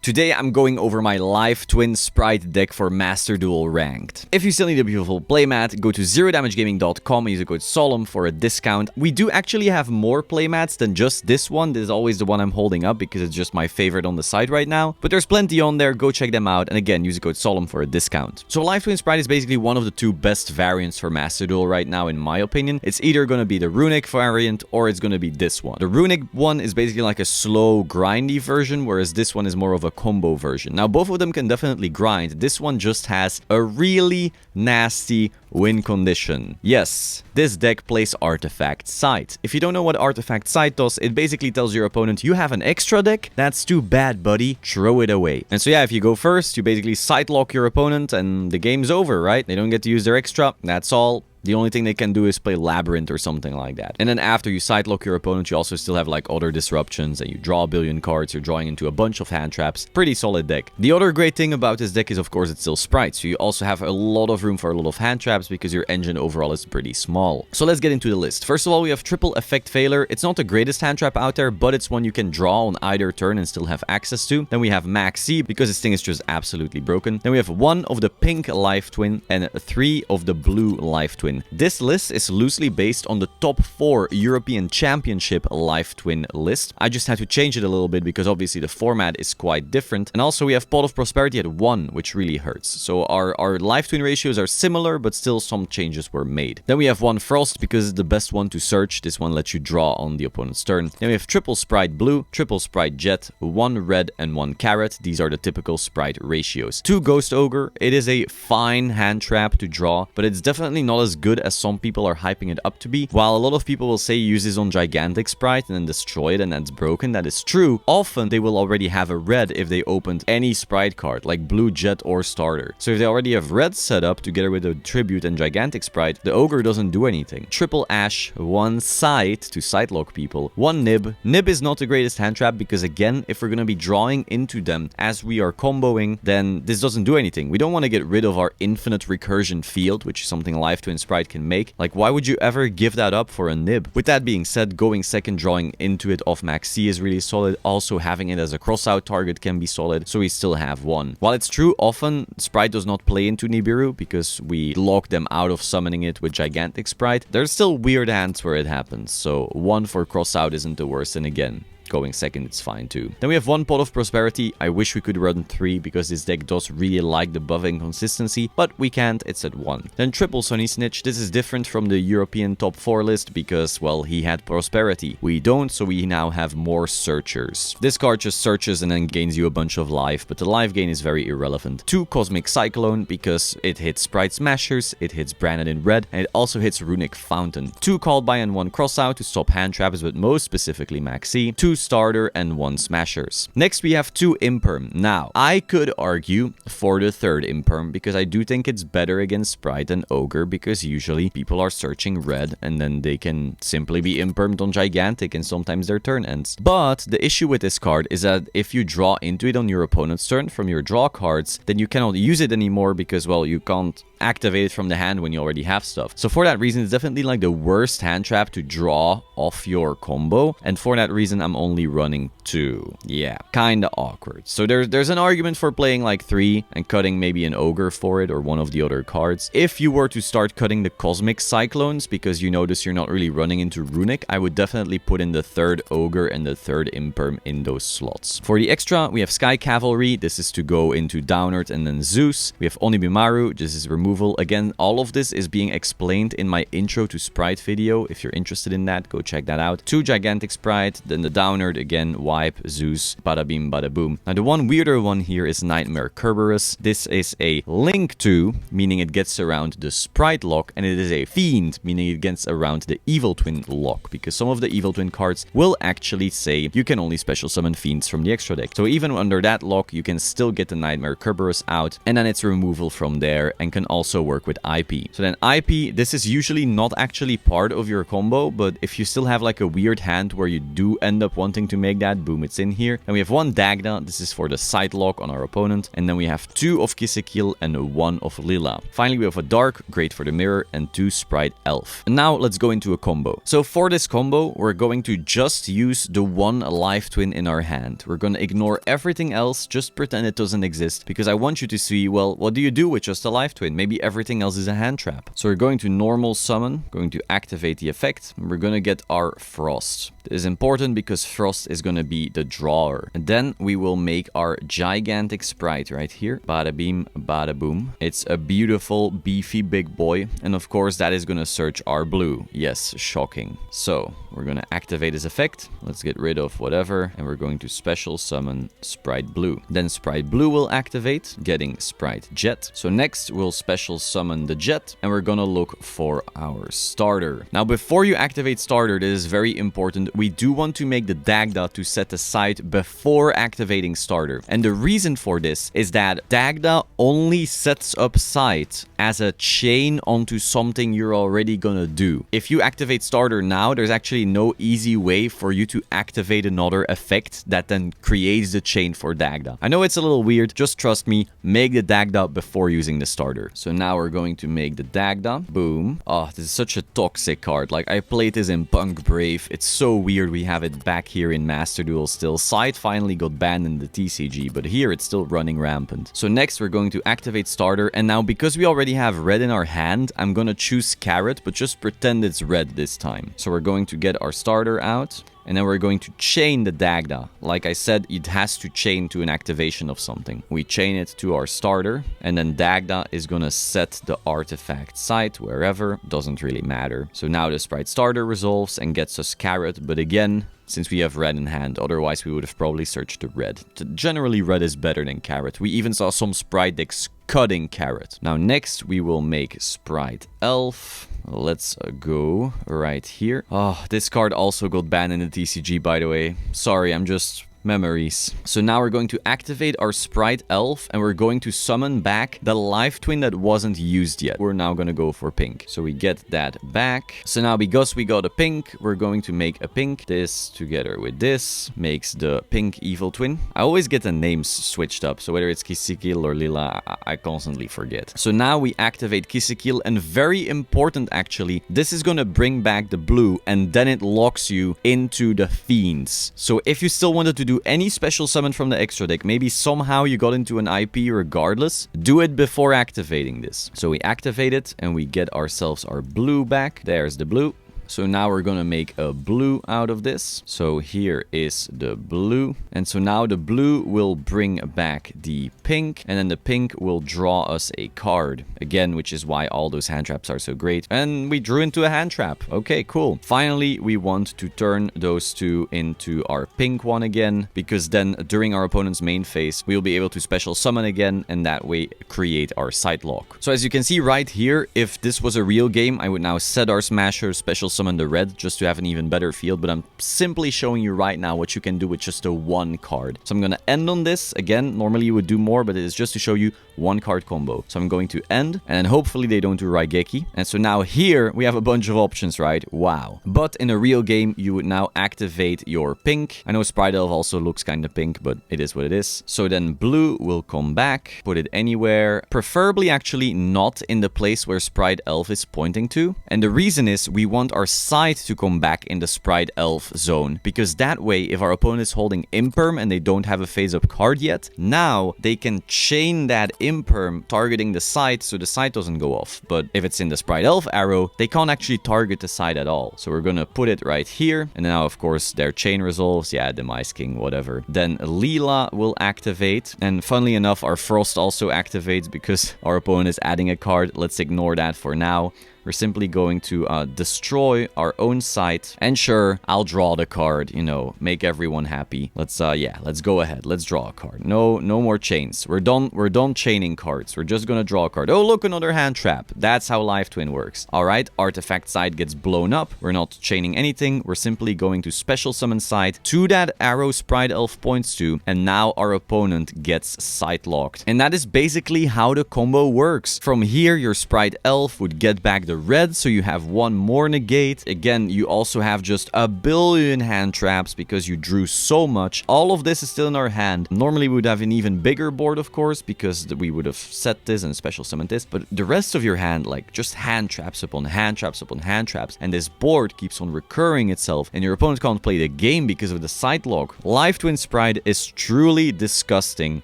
Today I'm going over my Live Twin Spright deck for Master Duel Ranked. If you still need a beautiful playmat, go to zerodamagegaming.com and use the code SOLEM for a discount. We do actually have more playmats than just this one. This is always the one I'm holding up because it's just my favorite on the site right now. But there's plenty on there, go check them out, and again, use the code SOLEM for a discount. So Live Twin Spright is basically one of the two best variants for Master Duel right now in my opinion. It's either going to be the Runic variant or it's going to be this one. The Runic one is basically like a slow, grindy version, whereas this one is more of a combo version. Now both of them can definitely grind. This one just has a really nasty win condition. Yes, this deck plays Artifact Sight. If you don't know what Artifact Sight does, it basically tells your opponent you have an extra deck? That's too bad, buddy. Throw it away. And so yeah, if you go first, you basically sight lock your opponent and the game's over, right? They don't get to use their extra. That's all. The only thing they can do is play Labyrinth or something like that. And then after you sight lock your opponent, you also still have like other disruptions and you draw a billion cards, you're drawing into a bunch of hand traps. Pretty solid deck. The other great thing about this deck is of course it's still Spright, so you also have a lot of room for a lot of hand traps because your engine overall is pretty small. So let's get into the list. First of all, we have Triple Effect Failure. It's not the greatest hand trap out there, but it's one you can draw on either turn and still have access to. Then we have Max C because this thing is just absolutely broken. Then we have 1 of the pink Live Twin and 3 of the blue Live Twin. This list is loosely based on the top 4 European Championship Live Twin list. I just had to change it a little bit because obviously the format is quite different. And also we have Pot of Prosperity at 1, which really hurts. So our Live Twin ratios are similar, but still some changes were made. Then we have 1 Frost because it's the best one to search. This one lets you draw on the opponent's turn. Then we have Triple Spright Blue, Triple Spright Jet, 1 Red and 1 Carrot. These are the typical Spright ratios. 2 Ghost Ogre. It is a fine hand trap to draw, but it's definitely not as good as some people are hyping it up to be. While a lot of people will say use this on Gigantic Spright and then destroy it and that's broken, that is true. Often they will already have a red if they opened any Spright card, like Blue, Jet, or Starter. So if they already have red set up together with a Tribute and Gigantic Spright, the Ogre doesn't do anything. Triple Ash, 1 Sight to sight lock people, 1 Nib. Nib is not the greatest hand trap because again, if we're going to be drawing into them as we are comboing, then this doesn't do anything. We don't want to get rid of our infinite recursion field, which is something Live Twin Spright can make. Like, why would you ever give that up for a Nib? With that being said, going second, drawing into it off Max C is really solid. Also, having it as a crossout target can be solid, so we still have 1. While it's true, often Spright does not play into Nibiru because we lock them out of summoning it with Gigantic Spright. There's still weird hands where it happens, so 1 for crossout isn't the worst, and again, going second, it's fine too. Then we have 1 Pot of Prosperity. I wish we could run 3 because this deck does really like the buff inconsistency, but we can't, it's at 1. Then Triple Sunny Snitch. This is different from the European top 4 list because, well, he had Prosperity. We don't, so we now have more Searchers. This card just searches and then gains you a bunch of life, but the life gain is very irrelevant. 2 Cosmic Cyclone because it hits Spright Smashers, it hits Branded in red, and it also hits Runic Fountain. 2 Called By and 1 Crossout to stop hand traps, but most specifically Max C. 2 Starter and 1 Smashers. Next we have 2 Imperm. Now, I could argue for the 3rd Imperm because I do think it's better against Spright than Ogre because usually people are searching red and then they can simply be Impermed on Gigantic and sometimes their turn ends. But the issue with this card is that if you draw into it on your opponent's turn from your draw cards, then you cannot use it anymore because, well, you can't activate it from the hand when you already have stuff. So for that reason, it's definitely like the worst hand trap to draw off your combo, and for that reason I'm only running 2. Yeah, kinda awkward. So there's an argument for playing like 3 and cutting maybe an Ogre for it or one of the other cards. If you were to start cutting the Cosmic Cyclones because you notice you're not really running into Runic, I would definitely put in the 3rd Ogre and the 3rd Imperm in those slots. For the extra, we have Sky Cavalry. This is to go into Downert and then Zeus. We have Onibimaru. This is removal. Again, all of this is being explained in my intro to Spright video. If you're interested in that, go check that out. 2 Gigantic Spright, then the Downerd again, Wipe, Zeus, bada beam, bada boom. Now the one weirder one here is Nightmare Kerberos. This is a Link 2, meaning it gets around the Spright lock, and it is a Fiend, meaning it gets around the Evil Twin lock, because some of the Evil Twin cards will actually say you can only special summon Fiends from the extra deck. So even under that lock, you can still get the Nightmare Kerberos out, and then it's removal from there, and can also work with IP. So then IP, this is usually not actually part of your combo, but if you still have like a weird hand where you do end up wanting wanting to make that. Boom, it's in here. And we have 1 Dagda. This is for the sight lock on our opponent. And then we have 2 of Kissekil and 1 of Lila. Finally, we have a Dark, great for the mirror, and 2 Spright Elf. And now let's go into a combo. So for this combo, we're going to just use the 1 Life Twin in our hand. We're going to ignore everything else, just pretend it doesn't exist, because I want you to see, well, what do you do with just a Life Twin? Maybe everything else is a hand trap. So we're going to normal summon, going to activate the effect, and we're going to get our Frost. This is important because Frost is going to be the drawer. And then we will make our gigantic Spright right here. Bada beam, bada boom. It's a beautiful, beefy big boy. And of course, that is going to search our blue. Yes, shocking. So we're going to activate this effect. Let's get rid of whatever. And we're going to special summon Spright Blue. Then Spright Blue will activate, getting Spright Jet. So next, we'll special summon the Jet. And we're going to look for our starter. Now, before you activate starter, this is very important. We do want to make the Dagda to set aside before activating starter. And the reason for this is that Dagda only sets up sight as a chain onto something you're already gonna do. If you activate starter now, there's actually no easy way for you to activate another effect that then creates the chain for Dagda. I know it's a little weird, just trust me, make the Dagda before using the starter. So now we're going to make the Dagda. Boom. Oh, this is such a toxic card. Like, I played this in Punk Brave. It's so weird we have it back here in Master Duel still. Sight finally got banned in the TCG, but here it's still running rampant. So next we're going to activate starter, and now because we already have red in our hand, I'm gonna choose carrot, but just pretend it's red this time. So we're going to get our starter out. And then we're going to chain the Dagda. Like I said, it has to chain to an activation of something. We chain it to our starter, and then Dagda is gonna set the artifact site wherever, doesn't really matter. So now the Spright starter resolves and gets us carrot, but again, since we have red in hand, otherwise we would have probably searched the red. Generally, red is better than carrot. We even saw some Spright decks cutting carrot. Now next, we will make Spright Elf. Let's go right here. Oh, this card also got banned in the TCG, by the way. Sorry, I'm just... memories. So now we're going to activate our Spright Elf, and we're going to summon back the Life Twin that wasn't used yet. We're now going to go for pink. So we get that back. So now because we got a pink, we're going to make a pink. This together with this makes the pink Evil Twin. I always get the names switched up. So whether it's Kissekil or Lila, I constantly forget. So now we activate Kissekil, and very important actually, this is going to bring back the blue, and then it locks you into the Fiends. So if you still wanted to do any special summon from the extra deck, maybe somehow you got into an IP regardless, do it before activating this. So we activate it and we get ourselves our blue back. There's the blue. So now we're gonna make a blue out of this. So here is the blue. And so now the blue will bring back the pink. And then the pink will draw us a card. Again, which is why all those hand traps are so great. And we drew into a hand trap. Okay, cool. Finally, we want to turn those two into our pink one again. Because then during our opponent's main phase, we'll be able to special summon again. And that way create our sight lock. So as you can see right here, if this was a real game, I would now set our Smasher, special summon the red just to have an even better field, but I'm simply showing you right now what you can do with just a one card. So I'm going to end on this. Again, normally you would do more, but it is just to show you one card combo. So I'm going to end, and hopefully they don't do Raigeki. And so now here we have a bunch of options, right? Wow. But in a real game, you would now activate your pink. I know Spright Elf also looks kind of pink, but it is what it is. So then blue will come back, put it anywhere, preferably actually not in the place where Spright Elf is pointing to. And the reason is we want our side to come back in the Spright Elf zone, because that way if our opponent is holding Imperm and they don't have a phase up card yet, now they can chain that Imperm targeting the side so the side doesn't go off. But if it's in the Spright Elf arrow, they can't actually target the side at all. So we're gonna put it right here, and now of course their chain resolves, yeah, the Mice King, whatever. Then Lila will activate, and funnily enough our Frost also activates because our opponent is adding a card. Let's ignore that for now. We're simply going to destroy our own site. And sure, I'll draw the card, you know, make everyone happy. Let's go ahead. Let's draw a card. No more chains. We're done chaining cards. We're just gonna draw a card. Oh, look, another hand trap. That's how Life Twin works. All right, artifact side gets blown up. We're not chaining anything. We're simply going to special summon side to that arrow Spright Elf points to. And now our opponent gets sight locked. And that is basically how the combo works. From here, your Spright Elf would get back the the red, so you have one more negate. Again, you also have just a billion hand traps because you drew so much. All of this is still in our hand. Normally we would have an even bigger board, of course, because we would have set this and special summoned this, but the rest of your hand, like, just hand traps upon hand traps upon hand traps, and this board keeps on recurring itself, and your opponent can't play the game because of the side lock. Live Twin Spright is truly disgusting,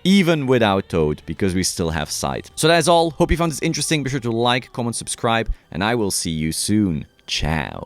even without Toad, because we still have sight. So that is all. Hope you found this interesting. Be sure to like, comment, subscribe, and I will see you soon. Ciao.